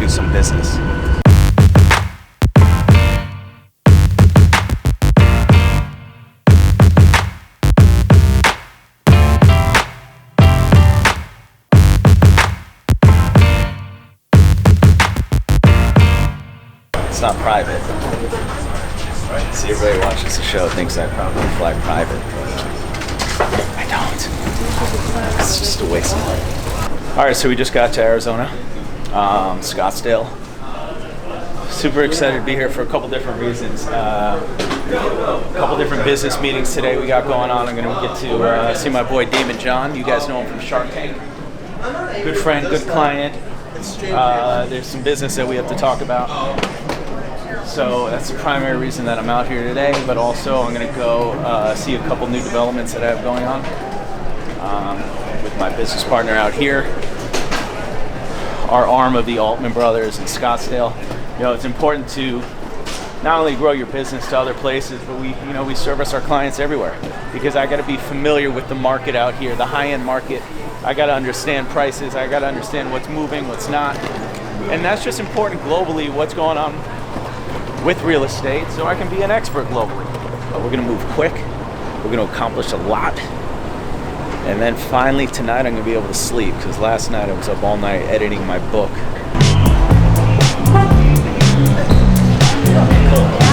do some business. It's not private. See, everybody watches the show thinks I probably fly private, but I don't. It's just a waste of money. All right, so we just got to Arizona, Scottsdale. Super excited to be here for a couple different reasons. A couple different business meetings today we got going on. I'm going to get to see my boy Damon John. You guys know him from Shark Tank. Good friend, good client. There's some business that we have to talk about. So that's the primary reason that I'm out here today, but also I'm going to go see a couple new developments that I have going on with my business partner out here, our arm of the Altman brothers in Scottsdale. You know, it's important to not only grow your business to other places, but we service our clients everywhere, because I got to be familiar with the market out here, the high-end market. I got to understand prices. I got to understand what's moving, what's not, and that's just important globally. What's going on with real estate, so I can be an expert globally. But we're gonna move quick. We're gonna accomplish a lot. And then finally tonight I'm gonna be able to sleep, because last night I was up all night editing my book.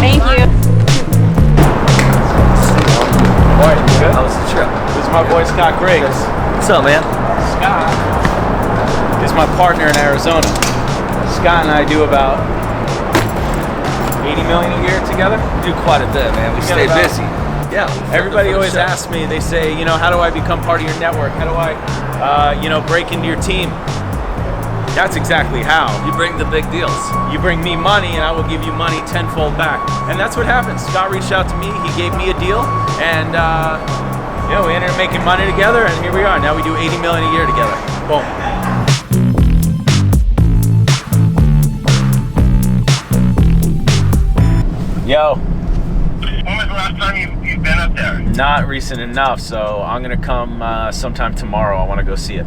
Thank you. Boy, good? How was the trip? This is my boy Scott Griggs. What's up, man? Scott is my partner in Arizona. Scott and I do about 80 million a year together. We do quite a bit, man. We stay busy. Yeah. Everybody always asks me, they say, how do I become part of your network? How do I, break into your team? That's exactly how. You bring the big deals. You bring me money and I will give you money tenfold back. And that's what happened. Scott reached out to me, he gave me a deal, and we ended up making money together, and here we are. Now we do 80 million a year together. Boom. Yo. When was the last time you've been up there? Not recent enough, so I'm gonna come sometime tomorrow. I want to go see it.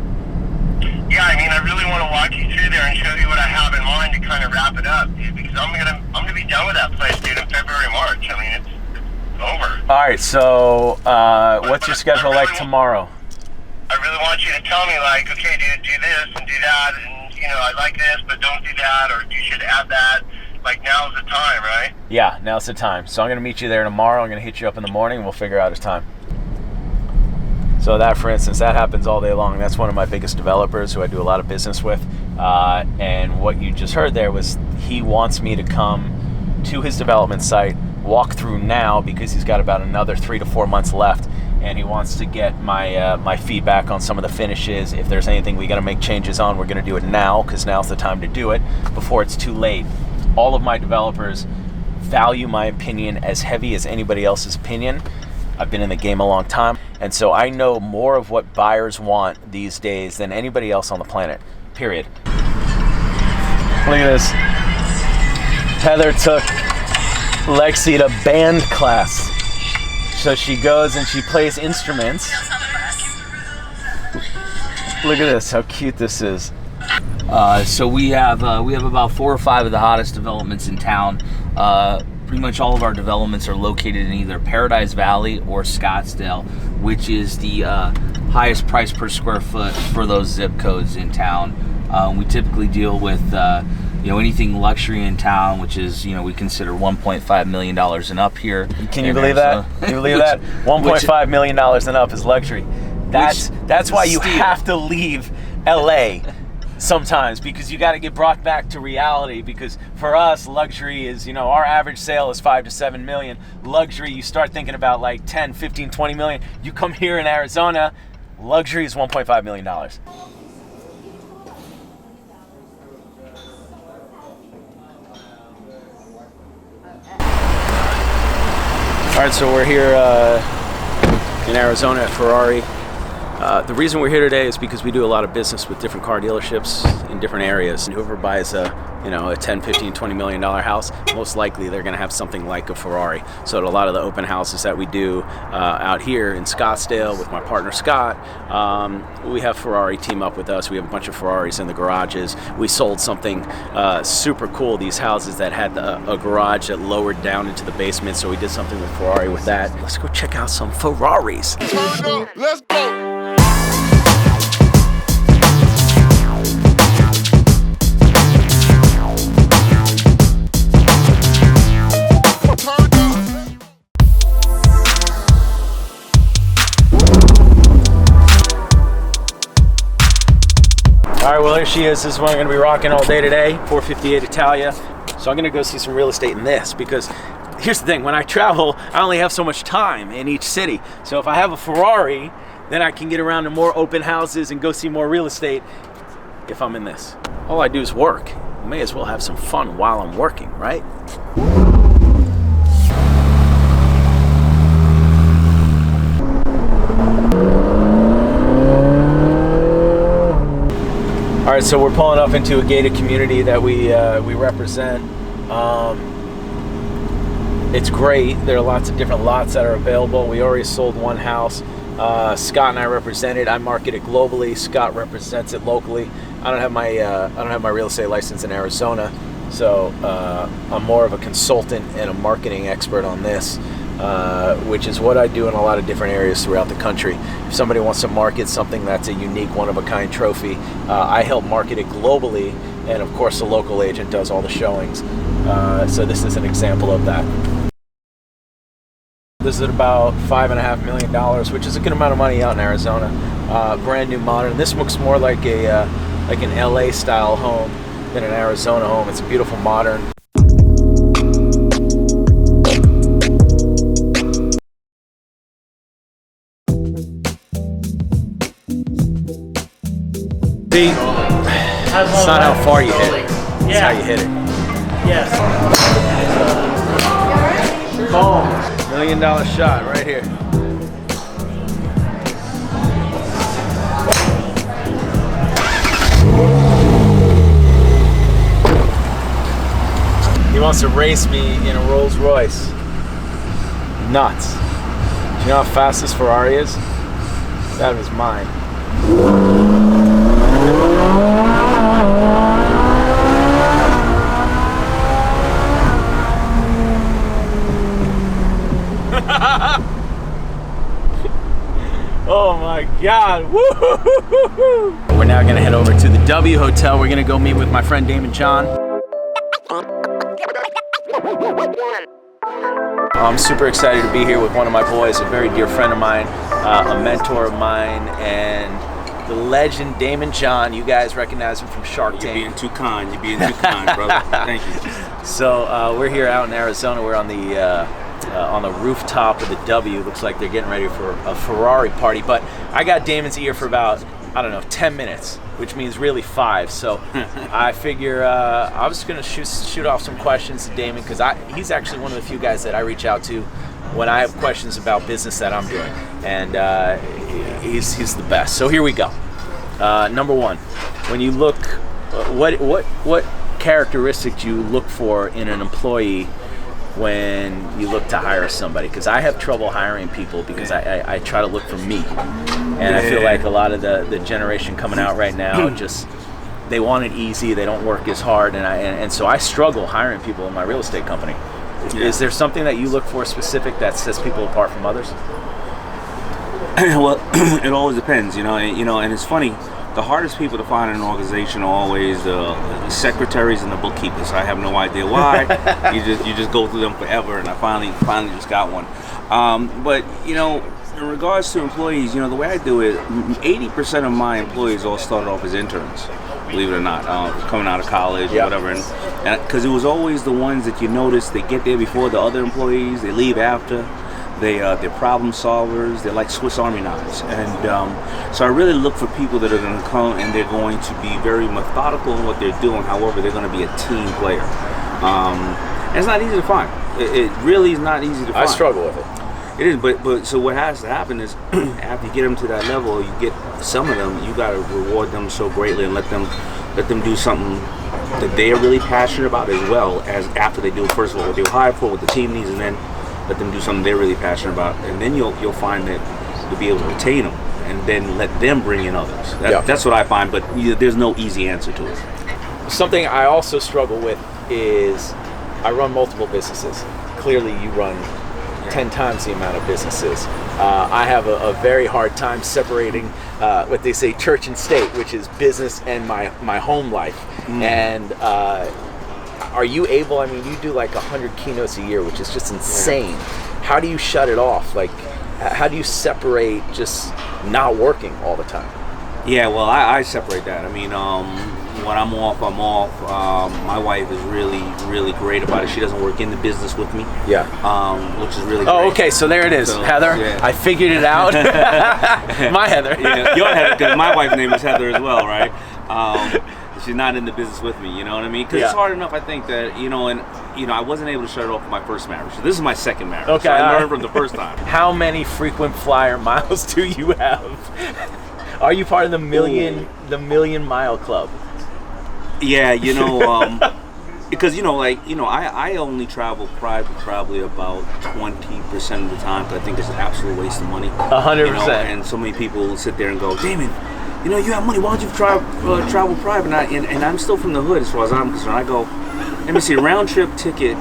Yeah, I really want to walk you through there and show you what I have in mind to kind of wrap it up, dude. Because I'm gonna be done with that place, dude, in February, March. It's over. All right, so what's your schedule like tomorrow? I really want you to tell me, like, okay, dude, do this and do that, and I like this, but don't do that, or you should add that. Like, now's the time, right? Yeah, now's the time. So I'm going to meet you there tomorrow. I'm going to hit you up in the morning, and we'll figure out a time. So that, for instance, that happens all day long. That's one of my biggest developers who I do a lot of business with. And what you just heard there was he wants me to come to his development site, walk through now, because he's got about another 3 to 4 months left. And he wants to get my feedback on some of the finishes. If there's anything we got to make changes on, we're going to do it now, because now's the time to do it before it's too late. All of my developers value my opinion as heavy as anybody else's opinion. I've been in the game a long time, and so I know more of what buyers want these days than anybody else on the planet, period. Look at this. Heather took Lexi to band class. So she goes and she plays instruments. Look at this, how cute this is. So we have about 4 or 5 of the hottest developments in town. Pretty much all of our developments are located in either Paradise Valley or Scottsdale, which is the highest price per square foot for those zip codes in town. We typically deal with anything luxury in town, which is we consider $1.5 million and up here. Can you believe that? Can you believe that? $1.5 million and up is luxury. That's why you have to leave LA sometimes, because you got to get brought back to reality. Because for us, luxury is, our average sale is 5 to 7 million. Luxury, you start thinking about like 10, 15, 20 million. You come here in Arizona, luxury is $1.5 million. All right, so we're here in Arizona at Ferrari. The reason we're here today is because we do a lot of business with different car dealerships in different areas. And whoever buys a 10, 15, $20 million house, most likely they're going to have something like a Ferrari. So at a lot of the open houses that we do out here in Scottsdale with my partner Scott, we have Ferrari team up with us. We have a bunch of Ferraris in the garages. We sold something super cool, these houses that had a garage that lowered down into the basement. So we did something with Ferrari with that. Let's go check out some Ferraris. Let's go. All right, well, here she is. This is what I'm going to be rocking all day today, 458 Italia. So I'm going to go see some real estate in this, because here's the thing. When I travel, I only have so much time in each city. So if I have a Ferrari, then I can get around to more open houses and go see more real estate if I'm in this. All I do is work. May as well have some fun while I'm working, right? All right, so we're pulling up into a gated community that we represent. It's great. There are lots of different lots that are available. We already sold one house. Scott and I represent it. I market it globally. Scott represents it locally. I don't have my real estate license in Arizona, so I'm more of a consultant and a marketing expert on this, which is what I do in a lot of different areas throughout the country. If somebody wants to market something that's a unique, one-of-a-kind trophy, I help market it globally, and of course the local agent does all the showings. So this is an example of that. This is at about $5.5 million, which is a good amount of money out in Arizona. Brand new, modern. This looks more like an LA style home than an Arizona home. It's a beautiful, modern. See, it's not how far you hit it. It's how you hit it. Yes. Boom. $1 million shot right here. He wants to race me in a Rolls Royce. Nuts. Do you know how fast this Ferrari is? It's out of his mind. Oh my God. Woo-hoo-hoo-hoo-hoo. We're now gonna head over to the W Hotel. We're gonna go meet with my friend Damon John. I'm super excited to be here with one of my boys, a very dear friend of mine, a mentor of mine, and the legend Damon John. You guys recognize him from Shark Tank. You're being too kind. You're being too kind, brother. Thank you. So we're here out in Arizona. We're on the rooftop of the W. Looks like they're getting ready for a Ferrari party. But I got Damon's ear for about, 10 minutes, which means really 5. So I figure I was going to shoot off some questions to Damon, because he's actually one of the few guys that I reach out to when I have questions about business that I'm doing. And he's the best. So here we go. Number one, when you look, what characteristic do you look for in an employee when you look to hire somebody? Because I have trouble hiring people because I try to look for me, and I feel like a lot of the generation coming out right now just they want it easy. They don't work as hard, and so I struggle hiring people in my real estate company. Yeah. Is there something that you look for specific that sets people apart from others? Well, it always depends, and it's funny. The hardest people to find in an organization are always the secretaries and the bookkeepers. I have no idea why. you just go through them forever, and I finally just got one. But in regards to employees, the way I do it, 80% of my employees all started off as interns, believe it or not, coming out of college or whatever, and because it was always the ones that you notice they get there before the other employees, they leave after. They're problem solvers. They're like Swiss Army knives, and so I really look for people that are going to come and they're going to be very methodical in what they're doing. However, they're going to be a team player. And it's not easy to find. It really is not easy to find. I struggle with it. It is, but so what has to happen is after you get them to that level, you get some of them, you got to reward them so greatly and let them do something that they are really passionate about, as well as after they do first of all what they were hired for, what the team needs, and then let them do something they're really passionate about, and then you'll find that you'll be able to retain them, and then let them bring in others. That's what I find, but there's no easy answer to it. Something I also struggle with is I run multiple businesses. Clearly, you run 10 times the amount of businesses. I have a very hard time separating what they say church and state, which is business and my home life. And are you able, I mean, you do like 100 keynotes a year, which is just insane. How do you shut it off? Like, how do you separate just not working all the time? Yeah, well, I separate that. I mean, when I'm off, I'm off. My wife is really, really great about it. She doesn't work in the business with me. Yeah. Which is really great. Oh, okay, so there it is. So, Heather, yeah. I figured it out. My Heather. Yeah, your Heather, because my wife's name is Heather as well, right? She's not in the business with me, you know what I mean? Because it's hard enough, I think, that, I wasn't able to shut it off for my first marriage. So this is my second marriage. Okay. So I learned from the first time. How many frequent flyer miles do you have? Are you part of the million mile club? Yeah, because I only travel private probably about 20% of the time. Because I think it's an absolute waste of money. 100%. And so many people sit there and go, Damon, you have money. Why don't you travel private? And I'm still from the hood as far as I'm concerned. I go, let me see, a round trip ticket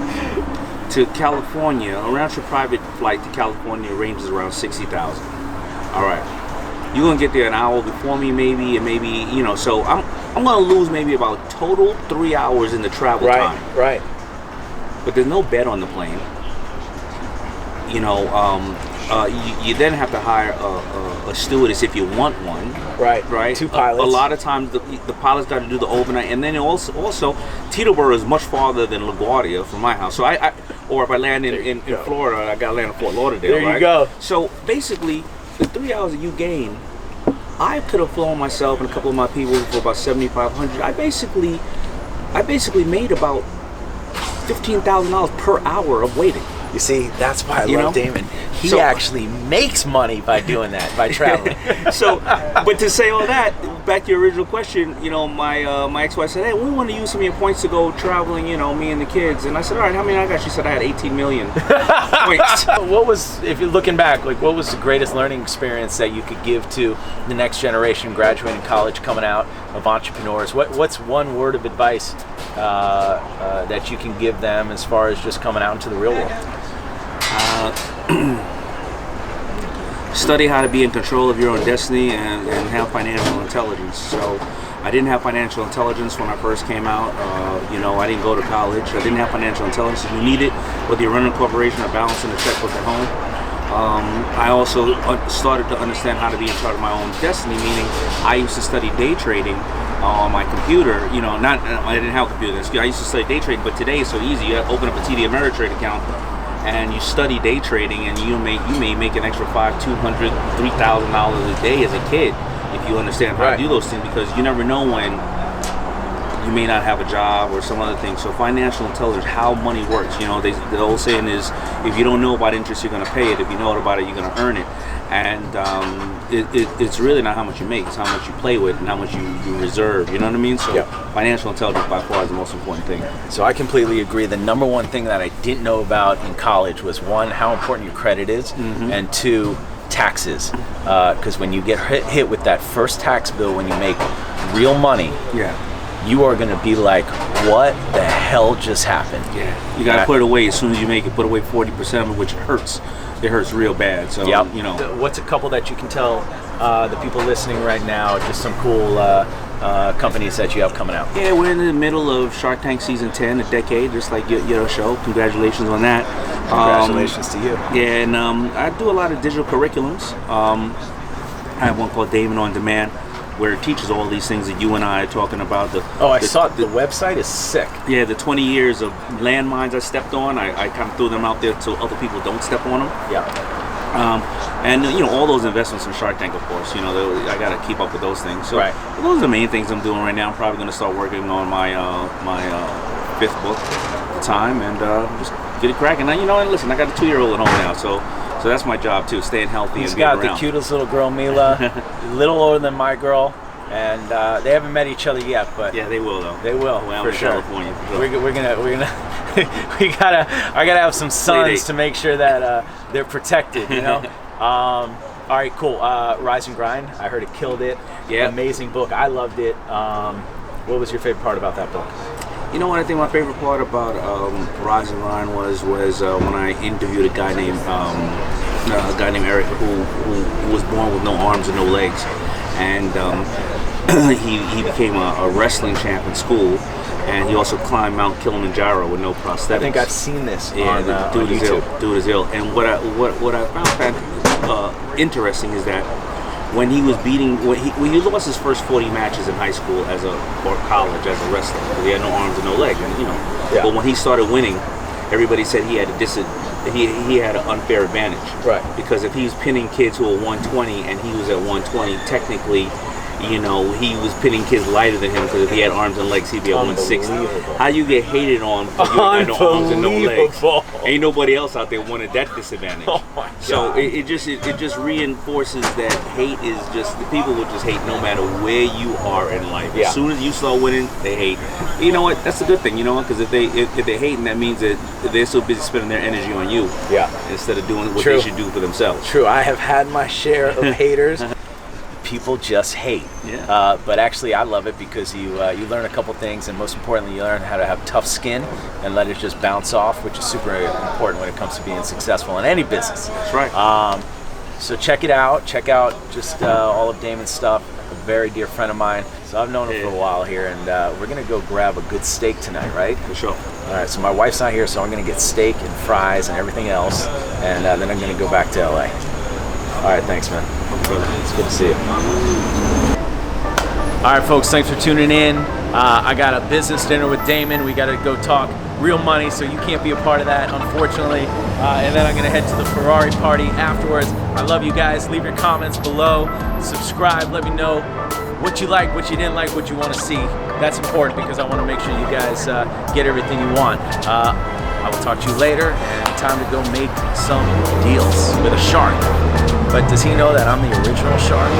to California, a round trip private flight to California ranges around $60,000. All right. You're gonna get there an hour before me, maybe, and maybe, so I'm gonna lose maybe about total 3 hours in the travel time. Right. But there's no bed on the plane. You then have to hire a stewardess if you want one. Right. 2 pilots. A lot of times the pilots got to do the overnight, and then also Teterboro is much farther than LaGuardia from my house. So or if I land in Florida, I got to land in Fort Lauderdale. There you go. So basically, the 3 hours that you gain, I could have flown myself and a couple of my people for about $7,500. I basically made about $15,000 per hour of waiting. You see, that's why I love Damon. He actually makes money by doing that, by traveling. But to say all that, back to your original question, my ex-wife said, hey, we want to use some of your points to go traveling, me and the kids. And I said, all right, how many I got? She said I had 18 million points. What was, if you're looking back, what was the greatest learning experience that you could give to the next generation graduating college, coming out of entrepreneurs? What's one word of advice that you can give them as far as just coming out into the real world? Study how to be in control of your own destiny and have financial intelligence. So I didn't have financial intelligence when I first came out. I didn't go to college. I didn't have financial intelligence. You need it, whether you're running a corporation or balancing a checkbook at home. I also started to understand how to be in charge of my own destiny, meaning I used to study day trading on my computer. I didn't have a computer. I used to study day trading, but today it's so easy. You open up a TD Ameritrade account and you study day trading, and you may make an extra $500, $200, $3,000 a day as a kid if you understand how to do those things, because you never know when you may not have a job or some other thing. So financial intelligence, how money works. The old saying is, if you don't know about interest, you're going to pay it. If you know about it, you're going to earn it. And it's really not how much you make, it's how much you play with and how much you reserve. You know what I mean? So financial intelligence by far is the most important thing. So I completely agree. The number one thing that I didn't know about in college was, one, how important your credit is, and two, taxes. Because when you get hit with that first tax bill, when you make real money, you are going to be like, what the hell just happened? You got to put it away. As soon as you make it, put away 40% of it, which hurts. It hurts real bad. So, What's a couple that you can tell the people listening right now, just some cool companies that you have coming out? Yeah, we're in the middle of Shark Tank Season 10, a decade, just like your show. Congratulations on that. Congratulations to you. Yeah, and I do a lot of digital curriculums. I have one called Daymond On Demand, where it teaches all these things that you and I are talking about. I saw it. The website is sick. Yeah, the 20 years of landmines I stepped on, I kind of threw them out there so other people don't step on them. And all those investments in Shark Tank, of course, I got to keep up with those things. So those are the main things I'm doing right now. I'm probably going to start working on my fifth book at the time, and just get it cracking. Now, and listen, I got a 2-year-old at home now, so So that's my job too, staying healthy. He's and got being the around. cutest little girl, Mila, a little older than my girl, and they haven't met each other yet, but Yeah, they will though. they will Well, for in sure. California, for sure. We're gonna I gotta have some sons to make sure that they're protected, you know. All right, cool. Rise and Grind. I heard it killed it. Yeah. Amazing book. I loved it. What was your favorite part about that book? You know what? I think my favorite part about Rise and Grind was when I interviewed a guy named Eric who was born with no arms and no legs, and he became a wrestling champ in school, and he also climbed Mount Kilimanjaro with no prosthetics. I think I've seen this Yeah, the on dude is YouTube. ill. Dude is ill. And what I found interesting is that when he lost his first 40 matches in high school or college as a wrestler, because he had no arms and no legs, and Yeah. But when he started winning, everybody said he had he had an unfair advantage. Right. Because if he was pinning kids who were 120 and he was at 120, technically, he was pinning kids lighter than him, because if he had arms and legs, he'd be at 160. Unbelievable. How you get hated on because you had no arms and no legs? Unbelievable. Ain't nobody else out there wanted that disadvantage. Oh my God. So it just reinforces that hate is just, the people will just hate no matter where you are in life. Yeah. As soon as you start winning, they hate. You know what? That's a good thing. Because if they're hating, that means that they're so busy spending their energy on you. Yeah. Instead of doing what True. they should do for themselves. True. I have had my share of haters. People just hate. Yeah. But actually, I love it because you learn a couple things, and most importantly, you learn how to have tough skin and let it just bounce off, which is super important when it comes to being successful in any business. That's right. So check it out. Check out just all of Damon's stuff. A very dear friend of mine. So I've known him for a while here, and we're gonna go grab a good steak tonight, right? For sure. All right. So my wife's not here, so I'm gonna get steak and fries and everything else, and then I'm gonna go back to LA. All right. Thanks, man. It's good to see you. All right, folks, thanks for tuning in. I got a business dinner with Damon. We got to go talk real money, so you can't be a part of that, unfortunately. And then I'm going to head to the Ferrari party afterwards. I love you guys. Leave your comments below. Subscribe. Let me know what you like, what you didn't like, what you want to see. That's important because I want to make sure you guys get everything you want. I will talk to you later, and time to go make some deals with a shark. But does he know that I'm the original shark?